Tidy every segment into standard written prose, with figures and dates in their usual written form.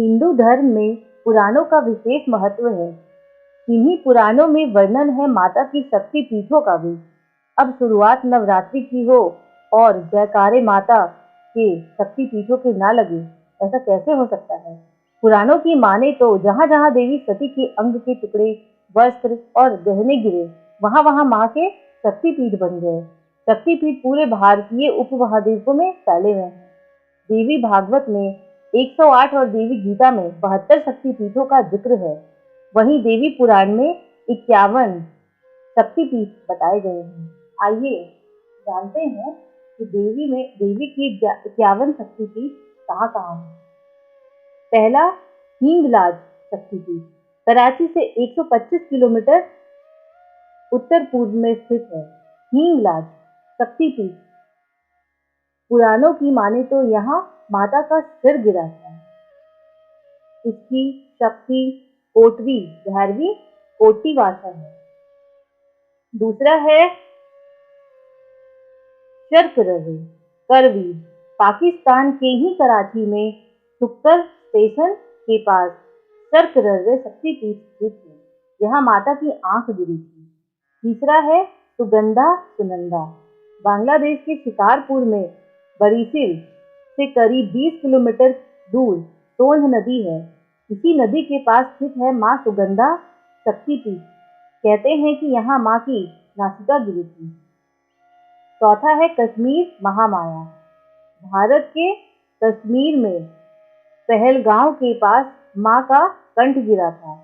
हिंदू धर्म में पुराणों का विशेष महत्व है। इन्हीं पुराणों में वर्णन है माता की शक्ति पीठों का भी। अब शुरुआत नवरात्रि की हो और जयकारे माता के शक्ति पीठों के ना लगे, ऐसा कैसे हो सकता है। पुराणों की माने तो जहाँ जहाँ देवी सती के अंग के टुकड़े, वस्त्र और गहने गिरे, वहाँ वहाँ माँ के शक्तिपीठ बन गए। शक्तिपीठ पूरे भारतीय उपमहाद्वीपों में फैले हुए हैं। देवी भागवत में 108 और देवी गीता में 72 शक्तिपीठों का जिक्र है। वहीं देवी पुराण में 51 शक्तिपीठ बताए गए हैं। आइए जानते हैं कि देवी की 51 शक्तिपीठ कहाँ कहाँ हैं। पहला, हिंगलाज शक्तिपीठ कराची से 125 किलोमीटर उत्तर पूर्व में स्थित है। हिंगलाज शक्तिपीठ पुराणों की माने तो यहाँ माता का सिर गिरा था। इसकी शक्ति कोटवी भैरवी कोटि वासा है। दूसरा है शर्करवी करवी, पाकिस्तान के ही कराची में सुक्कर स्टेशन के पास शर्करवे शक्तिपीठ स्थित है। यहाँ माता की आंख गिरी थी। तीसरा है सुगंधा सुनंदा, बांग्लादेश के शिकारपुर में बरीसिल से करीब 20 किलोमीटर दूर सोंध नदी है। इसी नदी के पास स्थित है माँ सुगंधा शक्तिपीठ। कहते हैं कि यहाँ माँ की नासिका गिरी थी। चौथा है कश्मीर महामाया, भारत के कश्मीर में पहलगांव के पास माँ का कंठ गिरा था।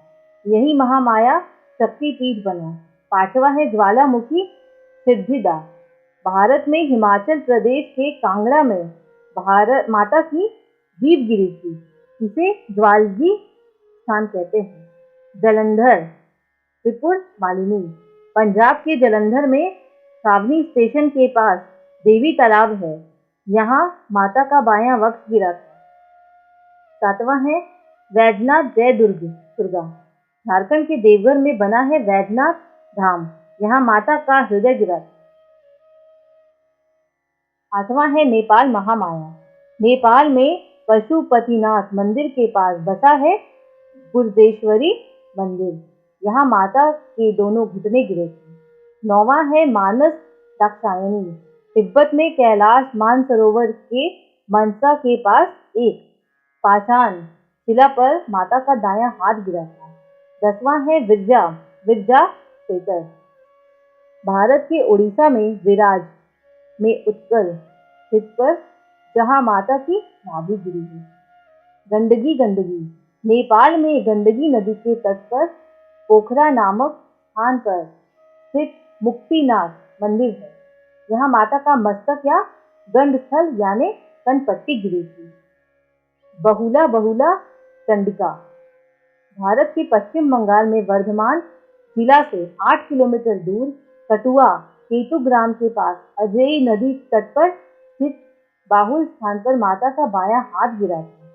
यही महामाया शक्तिपीठ बना। पांचवा है ज्वालामुखी सिद्धिदा, भारत में हिमाचल प्रदेश के कांगड़ा में भारत माता की जीभ गिरी थी। इसे ज्वालजी स्थान कहते हैं। जलंधर त्रिपुर मालिनी, पंजाब के जलंधर में छावनी स्टेशन के पास देवी तालाब है। यहाँ माता का बायां वक्ष गिरा था। सातवां है वैजनाथ जय दुर्गा, झारखंड के देवघर में बना है वैजनाथ धाम। यहाँ माता का हृदय गिरा था। आठवां है नेपाल महामाया, नेपाल में पशुपतिनाथ मंदिर के पास बसा है गुर्देश्वरी मंदिर। यहाँ माता के दोनों घुटने गिरे थे। नौवां है मानस दाक्षायणी, तिब्बत में कैलाश मानसरोवर के मनसा के पास एक पाषाण शिला पर माता का दायां हाथ गिरा था। 10वां है विरजा पेटर, भारत के उड़ीसा में विराज में उत्कल स्थित पर जहां माता की नाभि गिरी है। गंडकी, नेपाल में गंडकी नदी के तट पर पोखरा नामक स्थान पर स्थित मुक्तिनाथ मंदिर है। यहाँ माता का मस्तक या गंडस्थल यानी कनपट्टी गिरी थी। बहुला चंडिका, भारत के पश्चिम बंगाल में वर्धमान जिला से 8 किलोमीटर दूर कटुआ केतुग्राम के पास अजयी नदी तट पर स्थित बाहुल स्थान पर माता का बायां हाथ गिरा था।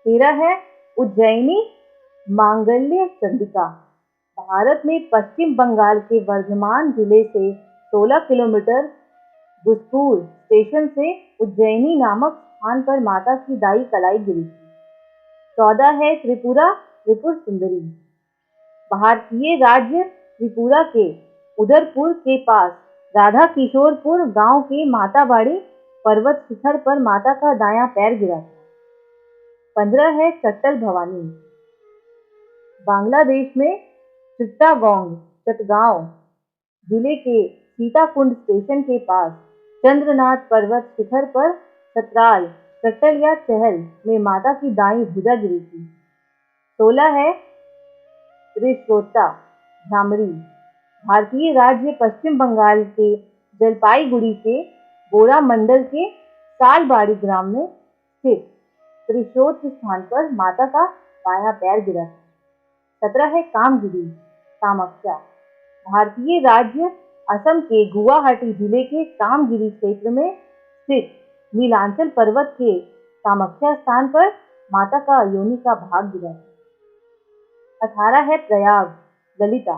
13 है उज्जैनी मांगल्य चंडिका, भारत में पश्चिम बंगाल के वर्धमान जिले से 16 किलोमीटर गुसपुर स्टेशन से उज्जैनी नामक स्थान पर माता की दाई कलाई गिरी थी। 14 है त्रिपुर सुंदरी, भारतीय राज्य त्रिपुरा के उदयपुर के पास राधा किशोरपुर गांव के माताबाड़ी पर्वत शिखर पर माता का दायां पैर गिरा था। 15 है चट्टल भवानी, बांग्लादेश में चटगांव जिले के सीताकुंड स्टेशन के पास चंद्रनाथ पर्वत शिखर पर सतराल चट्टल या चहल में माता की दाईं भुजा गिरी थी। 16 है त्रिश्रोता झामरी, भारतीय राज्य पश्चिम बंगाल के जलपाईगुड़ी के बोरा मंडल के सालबाड़ी ग्राम में स्थित त्रिशोत स्थान पर माता का बायां पैर गिरा था। 17 है कामख्या, भारतीय राज्य असम के गुवाहाटी जिले के कामगिरी क्षेत्र में स्थित नीलांचल पर्वत के कामख्या स्थान पर माता का योनि का भाग गिरा था। 18 है प्रयाग ललिता,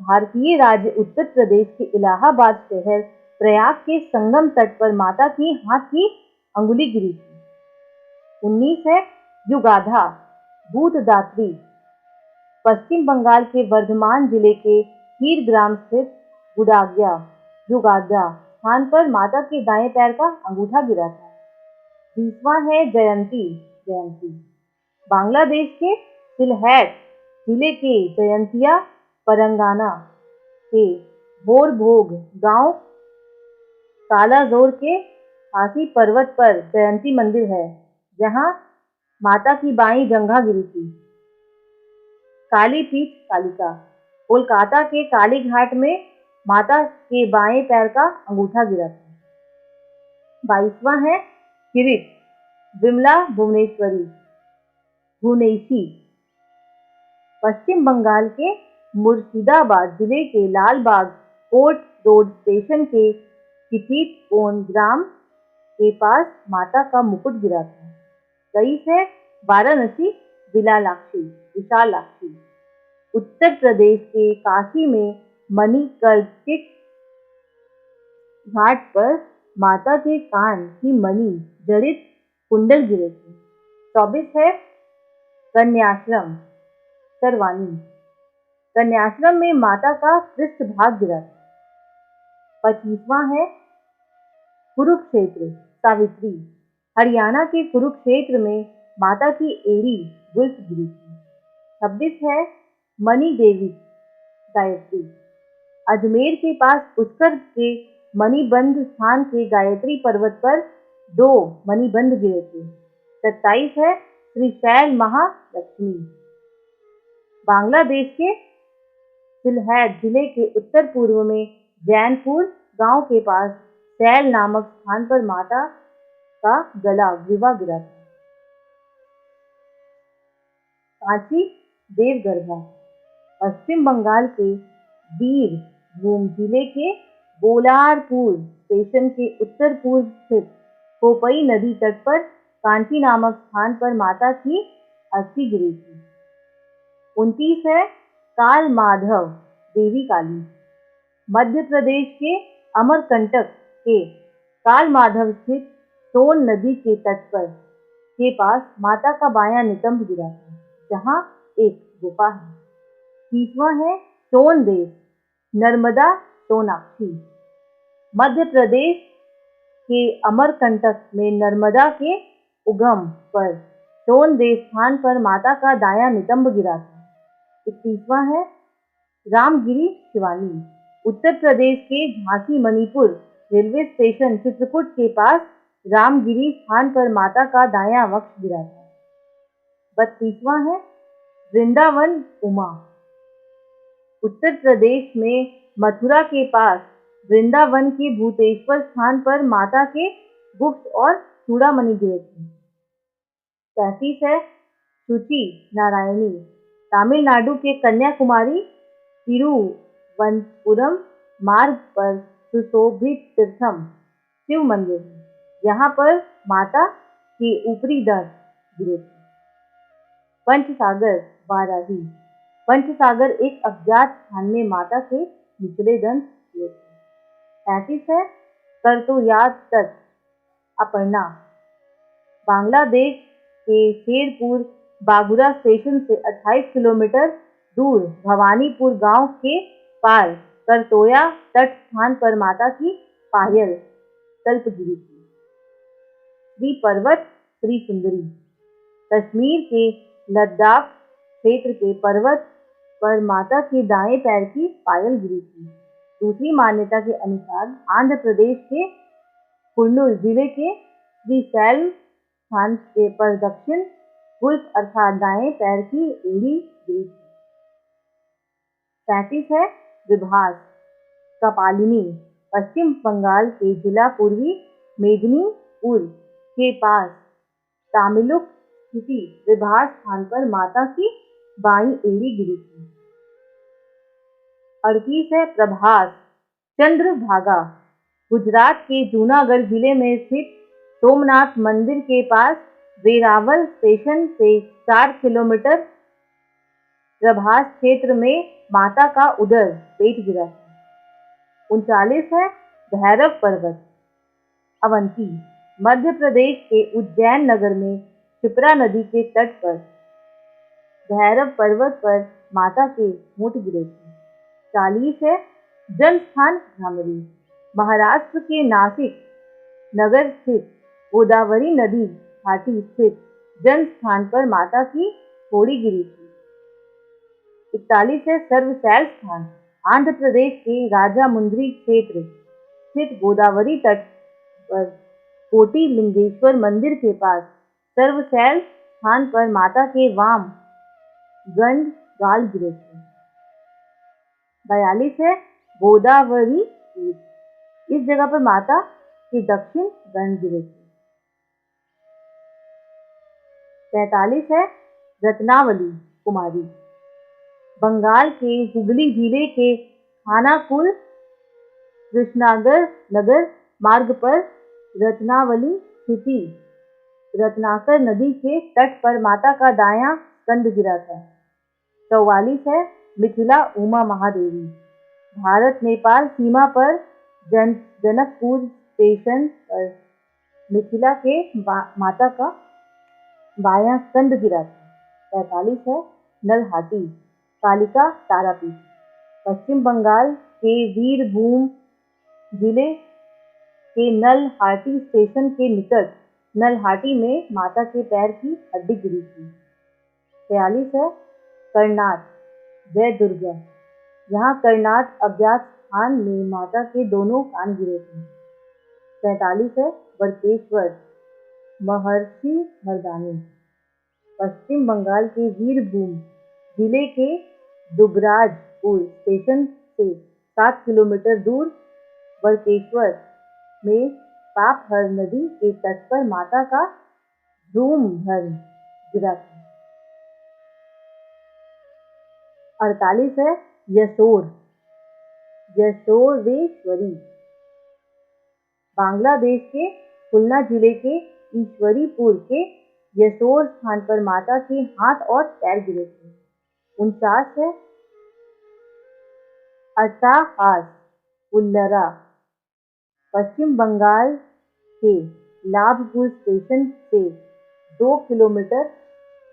भारतीय राज्य उत्तर प्रदेश के इलाहाबाद शहर प्रयाग के संगम तट पर माता की हाथ की अंगुली गिरी थी। 19 है युगाधा, भूतदात्री, पश्चिम बंगाल के वर्धमान जिले के हीर ग्राम स्थित गुडाग्या युगाधा स्थान पर माता के दाएं पैर का अंगूठा गिरा था। 20वां है जयंती जयंती। बांग्लादेश के सिलहेट जिले के जयंतिया परंगाना के बोरभोग गांव कालाजोर के खासी पर्वत पर जयंती मंदिर है, जहां माता की बाईं जंघा गिरी थी। काली पीठ कालिका, कोलकाता के काली घाट में माता के बाएं पैर का अंगूठा गिरा था। 22वां है किरीट, विमला भुवनेश्वरी भुवनेशी, पश्चिम बंगाल के मुर्शिदाबाद जिले के लालबाग कोर्ट रोड स्टेशन के किटीट कोन ग्राम के पास माता का मुकुट गिरा था। 23 है वाराणसी विशालाक्षी, उत्तर प्रदेश के काशी में मणिकर्णिक घाट पर माता के कान की मणि जड़ित कुंडल गिरे थे। 24 है कन्याश्रम सरवानी, कन्याश्रम में माता का पृष्ठ भाग गिरा था। 25वां है कुरुक्षेत्र सावित्री, हरियाणा के कुरुक्षेत्र में माता की एड़ी गुल्फ गिरी थी। 26 है मणि देवी गायत्री, अजमेर के पास पुष्कर के मणिबंध स्थान के गायत्री पर्वत पर 2 मणिबंध गिरे थे। 27 है श्रीशैल महालक्ष्मी, बांग्लादेश के सिलहेट जिले के उत्तर पूर्व में जैनपुर गांव के पास सैल नामक स्थान पर माता का गला ग्रीवा गिरा था। कांची देवगर्भा, पश्चिम बंगाल के बीरभूम जिले के बोलारपुर स्टेशन के उत्तर पूर्व स्थित कोपई नदी तट पर कांची नामक स्थान पर माता की अस्थि गिरी थी। 29 है काल माधव देवी काली, मध्य प्रदेश के अमरकंटक के काल माधव स्थित सोन नदी के तट पर के पास माता का बायां नितंब गिरा था, जहां एक गुफा है। 30वां है सोनदेव नर्मदा सोनाक्षी, मध्य प्रदेश के अमरकंटक में नर्मदा के उगम पर सोनदेव स्थान पर माता का दायां नितंब गिरा था। 31वां है रामगिरी शिवानी, उत्तर प्रदेश के झांसी मणिपुर रेलवे स्टेशन चित्रकूट के पास रामगिरी स्थान पर माता का दायां वक्ष गिरा था। 32वां है वृंदावन उमा, उत्तर प्रदेश में मथुरा के पास वृंदावन के भूतेश्वर स्थान पर माता के गुप्त और चूड़ामणि गिरे थे। 33 है शुचि नारायणी, तमिलनाडु के कन्याकुमारी तिरुवनंतपुरम मार्ग पर सुशोभित तीर्थम शिव मंदिर है, यहाँ पर माता के ऊपरी दंत गिरे थे। पंचसागर वाराही, पंचसागर एक अज्ञात स्थान में माता के निचले दंत गिरे थे। 35 है करतोयाद तट अपर्णा, बांग्लादेश के शेरपुर बागुरा स्टेशन से 28 किलोमीटर दूर भवानीपुर गांव के पार करतोया तट स्थान पर माता की पायल कल्पगिरी थी। श्री पर्वत श्री सुंदरी, कश्मीर के लद्दाख क्षेत्र के पर्वत पर माता के दाएं पैर की पायल गिरी थी। दूसरी मान्यता के अनुसार आंध्र प्रदेश के कुर्नूल जिले के श्रीशैल स्थान के पर दक्षिण गुल्फ अर्थात दाएं पैर की एड़ी गिरी थी। 35 है विभास कपालिनी, पश्चिम बंगाल के जिला पूर्वी मेदिनीपुर के पास तामिलुक स्थिति विभास स्थान पर माता की बाईं एड़ी गिरी थी। 38 है प्रभास चंद्रभागा, गुजरात के जूनागढ़ जिले में स्थित सोमनाथ मंदिर के पास वेरावल स्टेशन से 4 किलोमीटर प्रभास क्षेत्र में माता का उदर पेट गिरा था। 39 है भैरव पर्वत अवंती, मध्य प्रदेश के उज्जैन नगर में क्षिप्रा नदी के तट पर भैरव पर्वत पर माता के ऊंट गिरे थे। 40 है जन्म स्थान भ्रामरी। महाराष्ट्र के नासिक नगर स्थित गोदावरी नदी घाटी स्थित जन्म स्थान पर माता की घोड़ी गिरी थी। 41 है सर्वशैल स्थान। आंध्र प्रदेश के राजामुंद्री क्षेत्र स्थित गोदावरी तट पर कोटी लिंगेश्वर मंदिर के पास सर्वशैल स्थान पर माता के वाम गंड गाल गिरे थे। 42 है गोदावरी तीर्थ। इस जगह पर माता के दक्षिण गंड गिरे थे। 43 है रत्नावली कुमारी। बंगाल के हुगली जिले के खानाकुल कृष्णागर नगर मार्ग पर रत्नावली स्थिति रत्नाकर नदी के तट पर माता का दायां स्कंद गिरा था। 44 है मिथिला उमा महादेवी। भारत नेपाल सीमा पर जनकपुर स्टेशन पर मिथिला के माता का बायां स्कंद गिरा था। 45 है नलहाटी कालिका तारापीठ। पश्चिम बंगाल के वीरभूम जिले के नलहाटी स्टेशन के निकट नलहाटी में माता के पैर की हड्डी गिरी थी। 46 है करनाट जय दुर्गा। यहाँ करनाट अज्ञात स्थान में माता के दोनों कान गिरे थे। 47 है बरकेश्वर महर्षि मर्दानी। पश्चिम बंगाल के वीरभूम जिले के दुबराजपुर स्टेशन से 7 किलोमीटर दूर बरकेश्वर में पापहर नदी के तट पर माता का धूमधर गिरा था। 48 है यशोरेश्वरी। बांग्लादेश के खुलना जिले के ईश्वरीपुर के यशोर स्थान पर माता के हाथ और पैर गिरे थे। 49 है अट्टाहास उल्लरा। पश्चिम बंगाल के लाभपुर स्टेशन से 2 किलोमीटर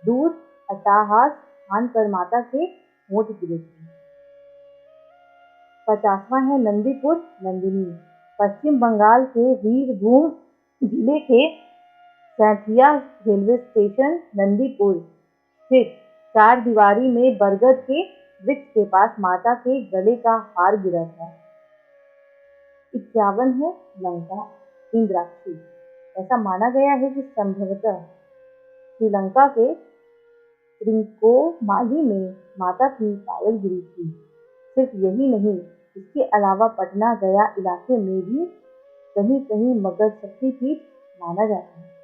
दूर अट्टाहास स्थान पर माता के होंठ गिरे थे। 50वां है नंदीपुर नंदिनी। पश्चिम बंगाल के वीरभूम जिले के सैथिया रेलवे स्टेशन नंदीपुर स्थित 4 दीवारी में बरगद के वृक्ष के पास माता के गले का हार गिरा था। 51 है लंका इंद्राक्षी। ऐसा माना गया है कि संभवतः श्रीलंका के त्रिकोमाली में माता की पायल गिरी थी। सिर्फ यही नहीं, इसके अलावा पटना गया इलाके में भी कहीं कहीं मगर शक्तिपीठ माना जाता है।